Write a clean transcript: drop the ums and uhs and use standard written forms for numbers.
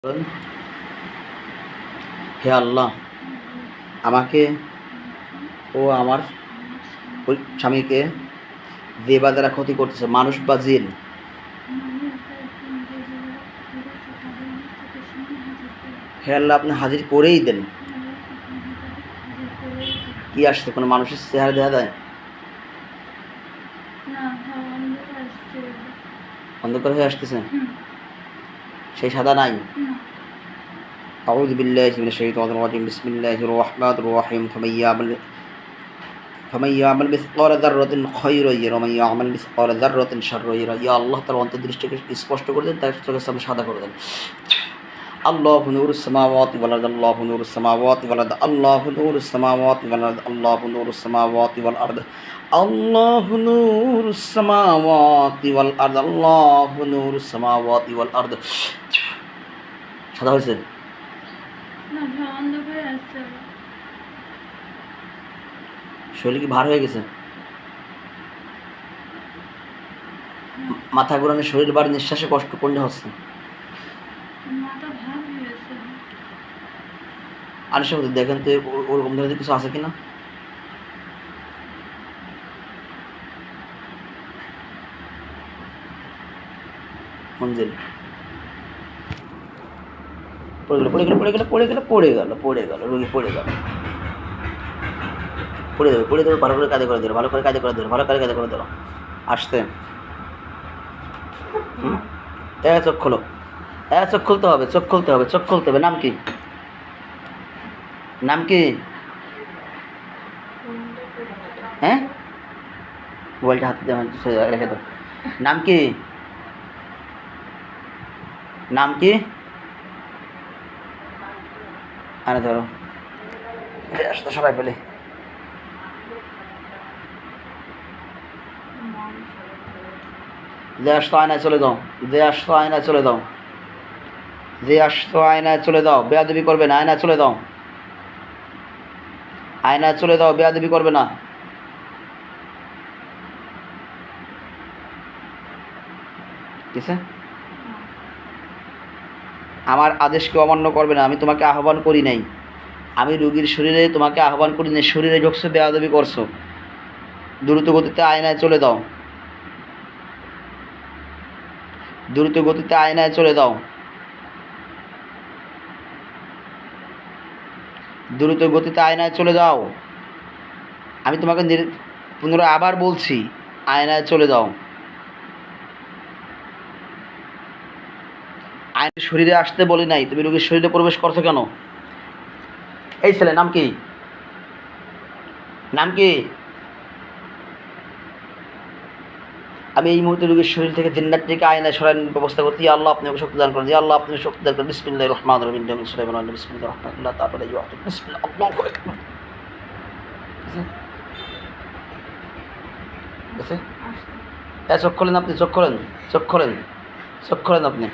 বলুন, হে আল্লাহ, আমাকে ও আমার স্বামীকে যে বা যারা ক্ষতি করতেছে, মানুষ বা জিন, হে আল্লাহ আপনি হাজির করেই দেন। কি আসছে? কোনো মানুষের চেহারা দেখা যায়? অন্ধকার হয়ে আসতেছে, সেই সাদা নাই। আউযু বিল্লাহি মিনাশ শাইতানির রাজিম। বিসমিল্লাহির রহমানির রহিম। ফামান ইয়ামাল মিসকালা যাররাতিন খায়রান ইয়ারা ওয়া মান ইয়ামাল মিসকালা যাররাতিন শাররান ইয়ারা। ইয়া আল্লাহ, তার অন্তর্দৃষ্টিকে স্পষ্ট করে দেন, তার চোখের সামনে সাদা করে দেন। আল্লাহু নূরুস সামাওয়াতি ওয়াল আরদ, আল্লাহু নূরুস সামাওয়াতি ওয়াল আরদ, আল্লাহু নূরুস সামাওয়াতি ওয়াল আরদ, আল্লাহু নূরুস সামাওয়াতি ওয়াল আরদ, আল্লাহু নূরুস সামাওয়াতি ওয়াল আরদ, আল্লাহু নূরুস সামাওয়াতি ওয়াল আরদ। সাদা হয়েছে? শরীর কি ভার হয়ে গেছে? মাথা ঘুরানো, শরীর ভার, নিঃশ্বাসে কষ্ট কোনটা হচ্ছে? আরেকটা কথা দেখেন তো, ওরকম ধরনের কিছু আছে কিনা। মঞ্জিল পড়ে গেল, রোগী পড়ে গেল, পড়ে দেবে, ভালো করে কাজে করে দেবে, কাজে করে দেবে। আসতে চোখ খোলো, চোখ খুলতে হবে, চোখ খুলতে হবে। নাম কি? হ্যাঁ, মোবাইলটা হাতে রেখে দাও। নাম কি? আরে ধরো, আসতে সবাই পেলে। যে আসতো আয়নায় চলে দাও, বেয়াদবি করবে না, আয়নায় চলে দাও, বেয়াদবি করবে না। কিসে? আমার আদেশকে অমান্য করবে না। আমি তোমাকে আহ্বান করি নাই, আমি রোগীর শরীরে তোমাকে আহ্বান করি নাই। শরীরে ঢুকছো, বেয়াদবি করছো। দ্রুত গতিতে আয়নায় চলে দাও, আয়নায় চলে দাও। আমি তোমাকে পুনরায় আবার বলছি, আয়নায় চলে দাও। আয়নার শরীরে আসতে বলি নাই, তুমি রোগীর শরীরে প্রবেশ করছো কেন? এই ছেলে নাম কি? আমি এই মুহূর্তে রোগীর শরীর থেকে জিন্নাতটিকে আয়নায় সরানোর ব্যবস্থা করছি। ইয়া আল্লাহ, আপনি আমাকে শক্তি দান করেন। ইয়া আল্লাহ, আপনি শক্তি দান করেন। বিসমিল্লাহির রহমানির রহিম। বিসমিল্লাহির রহমানির তারপরে বিসমিল্লাহ, আল্লাহু আকবার। চোখ খোলেন আপনি, চোখ খোলেন আপনি।